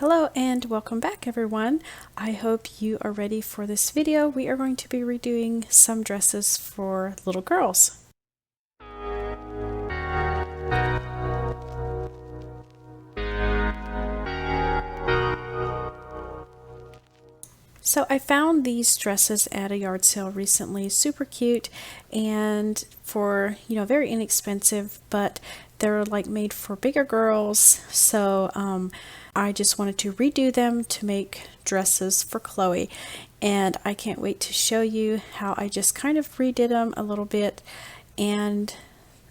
Hello and welcome back everyone. I hope you are ready for this video. We are going to be redoing some dresses for little girls. So I found these dresses at a yard sale recently, super cute and for, very inexpensive, but they're like made for bigger girls. So I just wanted to redo them to make dresses for Chloe. And I can't wait to show you how I just kind of redid them a little bit, and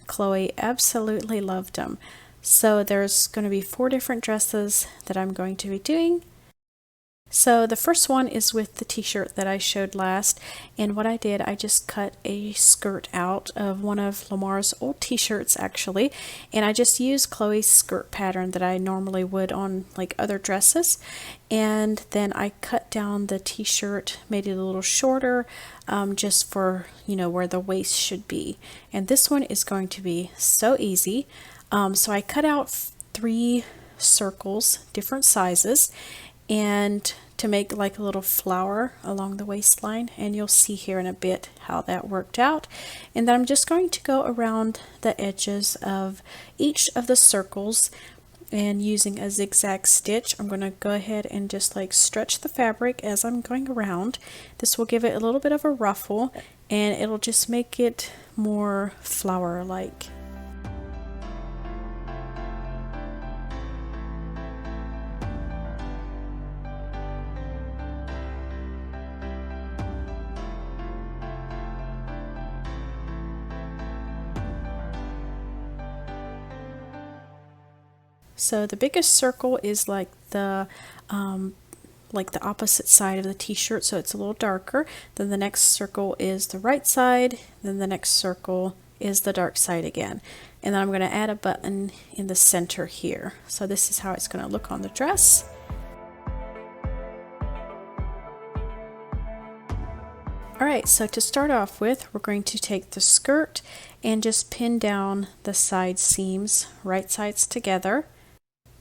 Chloe absolutely loved them. So there's going to be 4 different dresses that I'm going to be doing. So the first one is with the t-shirt that I showed last, and what I did, I just cut a skirt out of one of Lamar's old t-shirts actually, and I just used Chloe's skirt pattern that I normally would on like other dresses, and then I cut down the t-shirt, made it a little shorter, just for where the waist should be. And this one is going to be so easy. So I cut out 3 circles, different sizes, and to make like a little flower along the waistline, and you'll see here in a bit how that worked out. And then I'm just going to go around the edges of each of the circles, and using a zigzag stitch I'm going to go ahead and just like stretch the fabric as I'm going around. This will give it a little bit of a ruffle, and it'll just make it more flower like. So the biggest circle is like the opposite side of the t-shirt, so it's a little darker. Then the next circle is the right side, then the next circle is the dark side again. And then I'm going to add a button in the center here. So this is how it's going to look on the dress. Alright, so to start off with, we're going to take the skirt and just pin down the side seams, right sides together.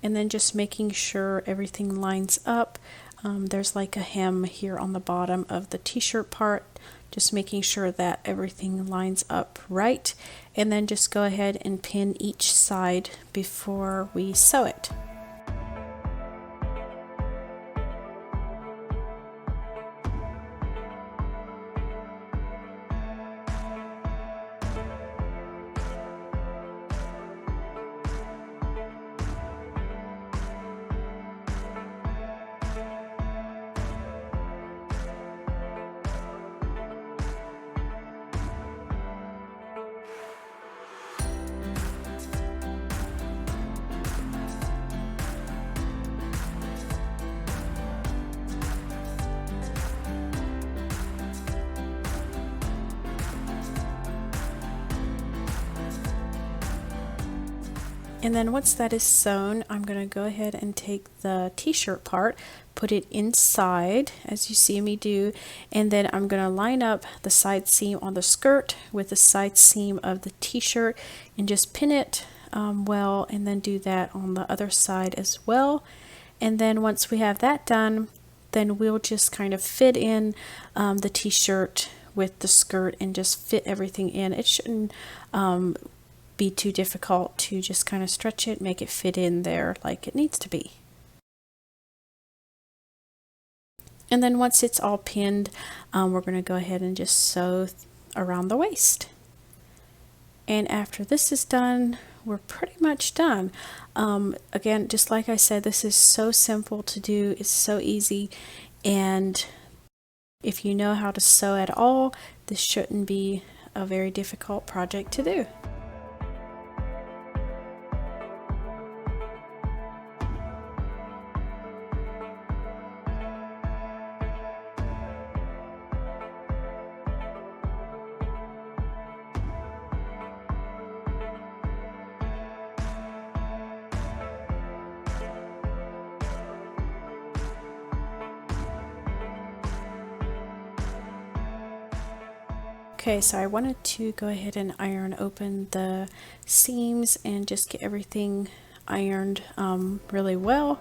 And then just making sure everything lines up. There's like a hem here on the bottom of the t-shirt part, just making sure that everything lines up right, and then just go ahead and pin each side before we sew it. And then once that is sewn, I'm going to go ahead and take the t-shirt part, put it inside as you see me do, and then I'm going to line up the side seam on the skirt with the side seam of the t-shirt and just pin it well, and then do that on the other side as well. And then once we have that done, then we'll just kind of fit in the t-shirt with the skirt and just fit everything in. It shouldn't be too difficult to just kind of stretch it, make it fit in there like it needs to be. And then once it's all pinned, we're going to go ahead and just sew around the waist. And after this is done, we're pretty much done. Again, just like I said, this is so simple to do, it's so easy, and if you know how to sew at all, this shouldn't be a very difficult project to do. Okay, so I wanted to go ahead and iron open the seams and just get everything ironed really well.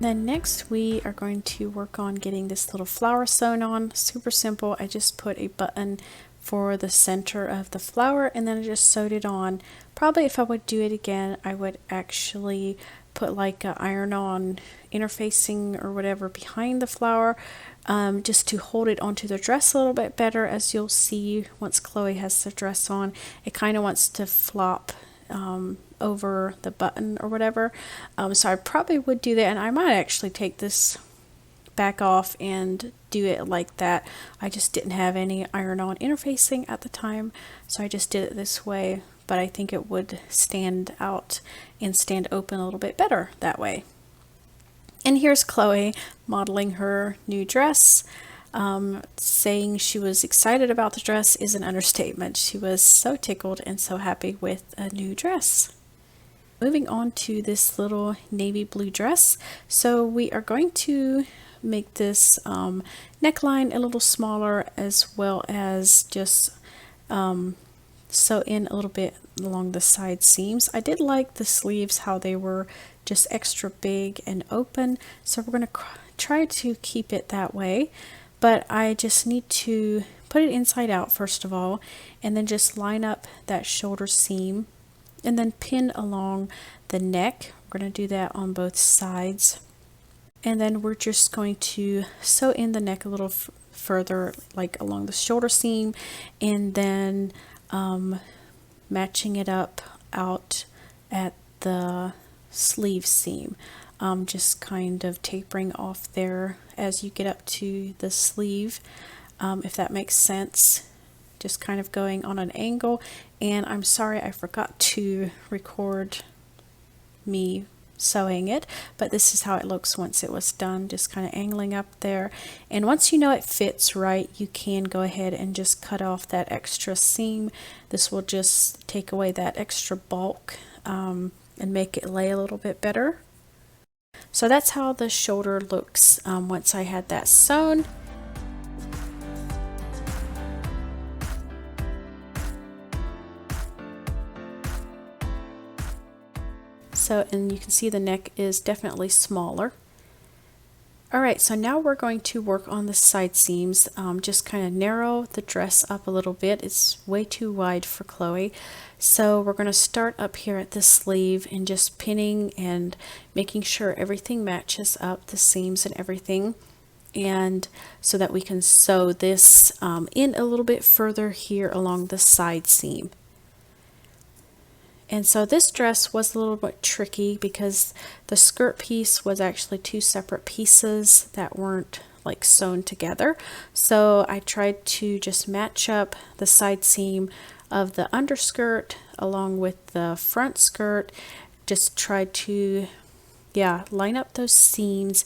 Then next we are going to work on getting this little flower sewn on. Super simple. I just put a button for the center of the flower and then I just sewed it on. Probably if I would do it again, I would actually put like a iron-on interfacing or whatever behind the flower, just to hold it onto the dress a little bit better. As you'll see once Chloe has the dress on, it kind of wants to flop over the button or whatever. So I probably would do that, and I might actually take this back off and do it like that. I just didn't have any iron-on interfacing at the time, so I just did it this way, but I think it would stand out and stand open a little bit better that way. And here's Chloe modeling her new dress. Saying she was excited about the dress is an understatement. She was so tickled and so happy with a new dress. Moving on to this little navy blue dress. So we are going to make this neckline a little smaller, as well as just sew in a little bit along the side seams. I did like the sleeves, how they were just extra big and open, so we're going to try to keep it that way. But I just need to put it inside out first of all, and then just line up that shoulder seam and then pin along the neck. We're going to do that on both sides. And then we're just going to sew in the neck a little further, like along the shoulder seam, and then matching it up out at the sleeve seam. Just kind of tapering off there as you get up to the sleeve, if that makes sense. Just kind of going on an angle. And I'm sorry I forgot to record me sewing it, but this is how it looks once it was done, just kind of angling up there. And once you know it fits right, you can go ahead and just cut off that extra seam. This will just take away that extra bulk and make it lay a little bit better. So that's how the shoulder looks once I had that sewn. So, and you can see the neck is definitely smaller. Alright, so now we're going to work on the side seams, just kind of narrow the dress up a little bit. It's way too wide for Chloe. So we're going to start up here at the sleeve and just pinning and making sure everything matches up, the seams and everything, and so that we can sew this in a little bit further here along the side seam. And so this dress was a little bit tricky because the skirt piece was actually two separate pieces that weren't like sewn together. So I tried to just match up the side seam of the underskirt along with the front skirt. Just tried to, line up those seams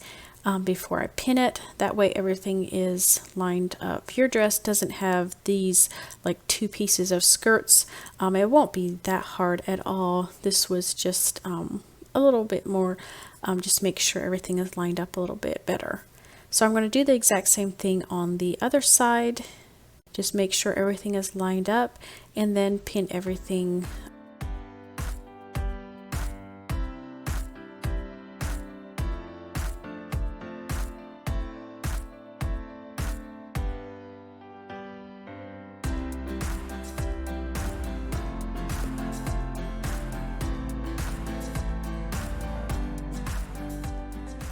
before I pin it. That way everything is lined up. Your dress doesn't have these like two pieces of skirts. It won't be that hard at all. This was just a little bit more, just make sure everything is lined up a little bit better. So I'm going to do the exact same thing on the other side. Just make sure everything is lined up and then pin everything.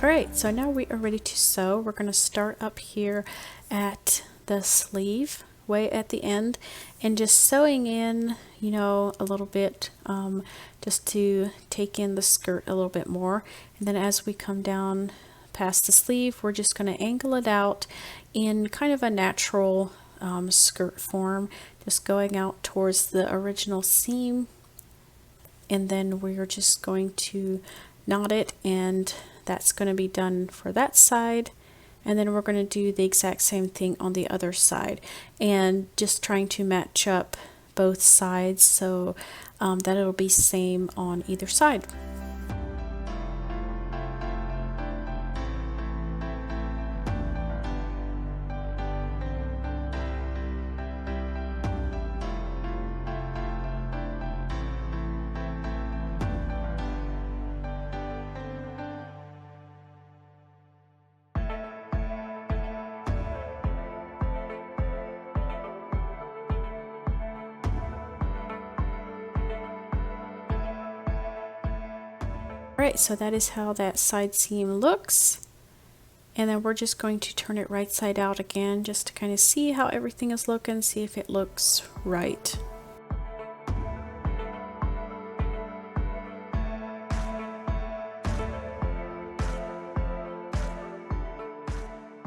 Alright, so now we are ready to sew. We're going to start up here at the sleeve, way at the end, and just sewing in, a little bit, just to take in the skirt a little bit more. And then as we come down past the sleeve, we're just going to angle it out in kind of a natural skirt form, just going out towards the original seam. And then we're just going to knot it, and that's going to be done for that side. And then we're going to do the exact same thing on the other side, and just trying to match up both sides so that it'll be same on either side. Alright, so that is how that side seam looks. And then we're just going to turn it right side out again just to kind of see how everything is looking, see if it looks right.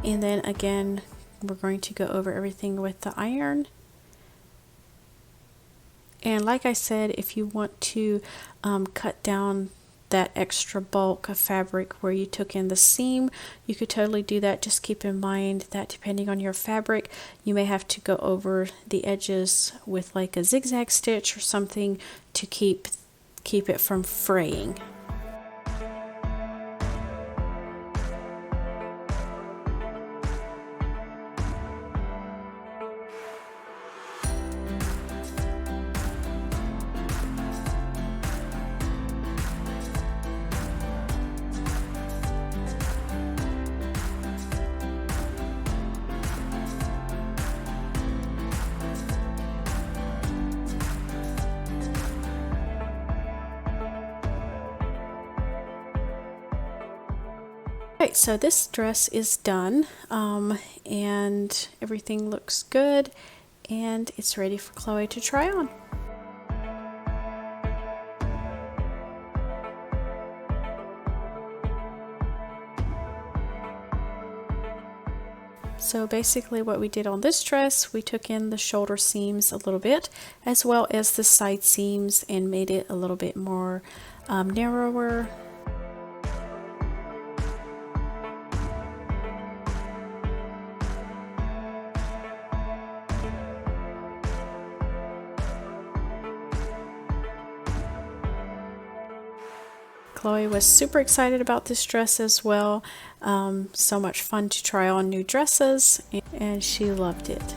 And then again, we're going to go over everything with the iron. And like I said, if you want to cut down that extra bulk of fabric where you took in the seam, you could totally do that. Just keep in mind that depending on your fabric, you may have to go over the edges with like a zigzag stitch or something to keep it from fraying. Right, so this dress is done, and everything looks good, and it's ready for Chloe to try on. So basically what we did on this dress, we took in the shoulder seams a little bit, as well as the side seams, and made it a little bit more narrower. Chloe was super excited about this dress as well. So much fun to try on new dresses, and she loved it.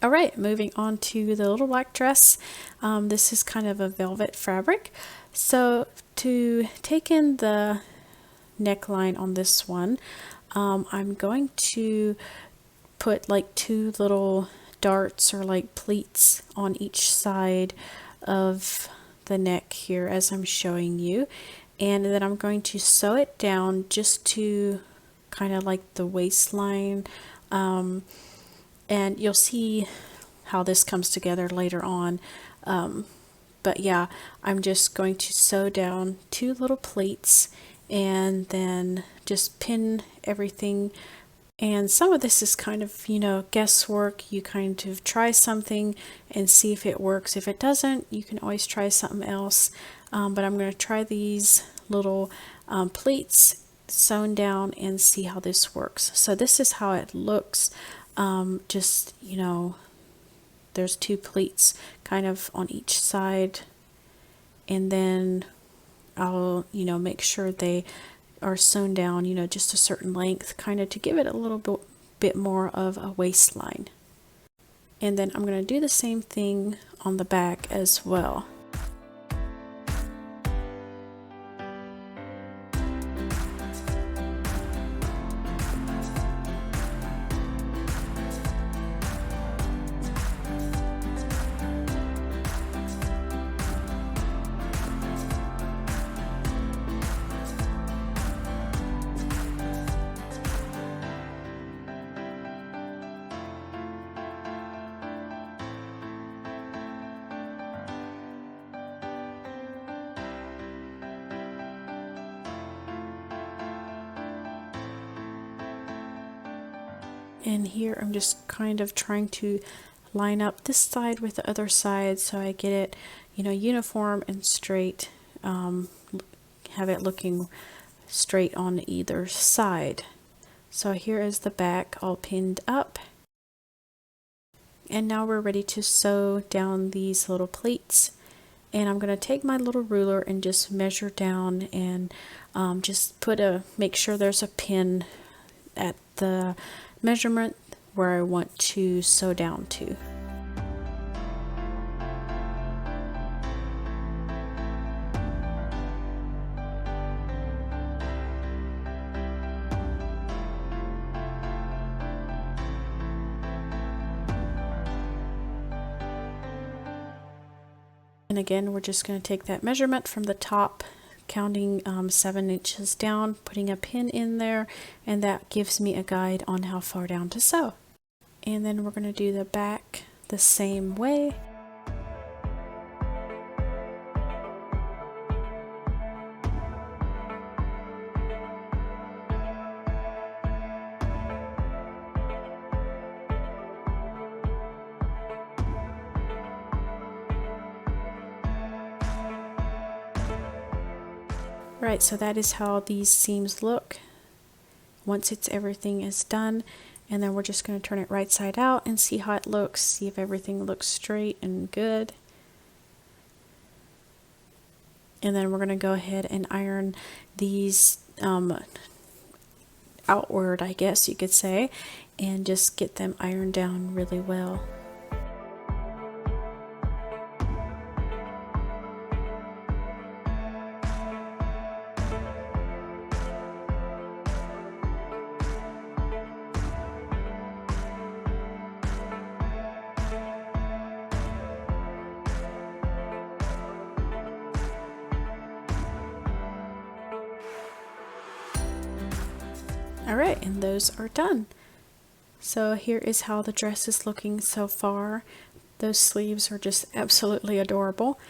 Alright, moving on to the little black dress. This is kind of a velvet fabric. So to take in the neckline on this one, I'm going to put like two little darts or like pleats on each side of the neck here as I'm showing you, and then I'm going to sew it down just to kind of like the waistline, and you'll see how this comes together later on, but yeah, I'm just going to sew down two little pleats and then just pin everything. And some of this is kind of, you know, guesswork. You kind of try something and see if it works. If it doesn't, you can always try something else. But I'm going to try these little pleats sewn down and see how this works. So this is how it looks. Just, you know, there's two pleats kind of on each side. And then I'll, you know, make sure they are sewn down, you know, just a certain length, kind of to give it a little bit more of a waistline. And then I'm going to do the same thing on the back as well. And here I'm just kind of trying to line up this side with the other side so I get it, you know, uniform and straight, have it looking straight on either side. So here is the back all pinned up. And now we're ready to sew down these little pleats. And I'm going to take my little ruler and just measure down and just make sure there's a pin at the measurement where I want to sew down to. And again, we're just going to take that measurement from the top, counting 7 inches down, putting a pin in there, and that gives me a guide on how far down to sew. And then we're going to do the back the same way. Right, so that is how these seams look once everything is done. And then we're just going to turn it right side out and see how it looks, see if everything looks straight and good. And then we're going to go ahead and iron these outward, I guess you could say, and just get them ironed down really well. Alright, and those are done. So here is how the dress is looking so far. Those sleeves are just absolutely adorable.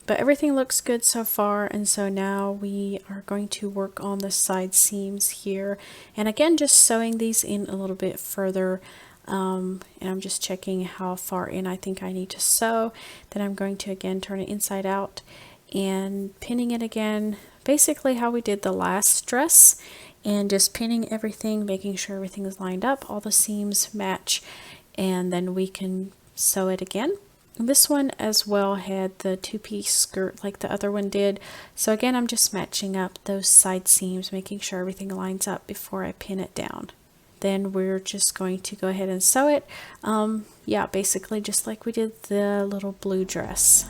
But everything looks good so far, and so now we are going to work on the side seams here. And again, just sewing these in a little bit further. And I'm just checking how far in I think I need to sew. Then I'm going to again turn it inside out and pinning it again, basically how we did the last dress, and just pinning everything, making sure everything is lined up, all the seams match, and then we can sew it again. This one as well had the two-piece skirt like the other one did, so again I'm just matching up those side seams, making sure everything lines up before I pin it down. Then we're just going to go ahead and sew it, yeah, basically just like we did the little blue dress.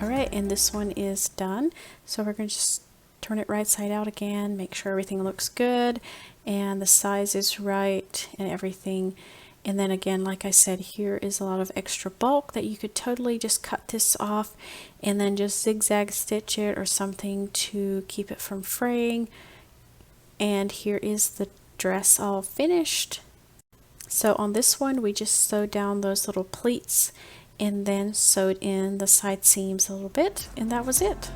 Alright, and this one is done. So we're going to just turn it right side out again, make sure everything looks good and the size is right and everything. And then again, like I said, here is a lot of extra bulk that you could totally just cut this off and then just zigzag stitch it or something to keep it from fraying. And here is the dress all finished. So on this one, we just sewed down those little pleats and then sewed in the side seams a little bit, and that was it.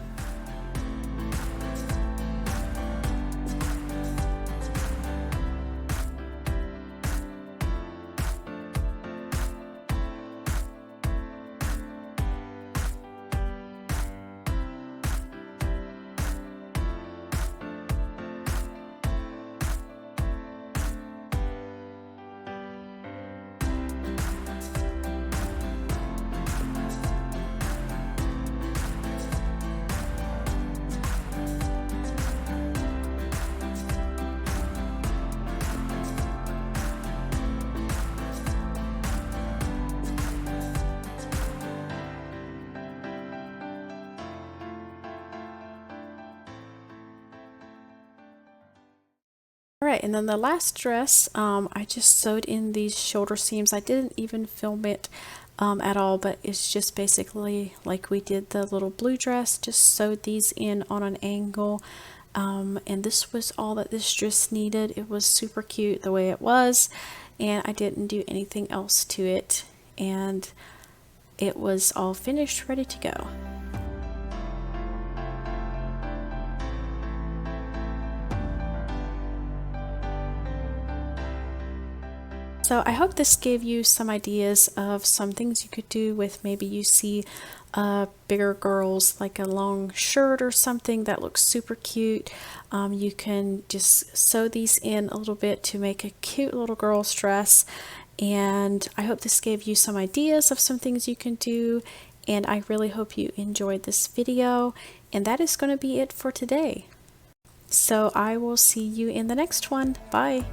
Alright, and then the last dress, I just sewed in these shoulder seams. I didn't even film it at all, but it's just basically like we did the little blue dress, just sewed these in on an angle. And this was all that this dress needed. It was super cute the way it was, and I didn't do anything else to it. And it was all finished, ready to go. So I hope this gave you some ideas of some things you could do with, maybe you see bigger girls, like a long shirt or something that looks super cute. You can just sew these in a little bit to make a cute little girl's dress. And I hope this gave you some ideas of some things you can do. And I really hope you enjoyed this video. And that is going to be it for today. So I will see you in the next one. Bye.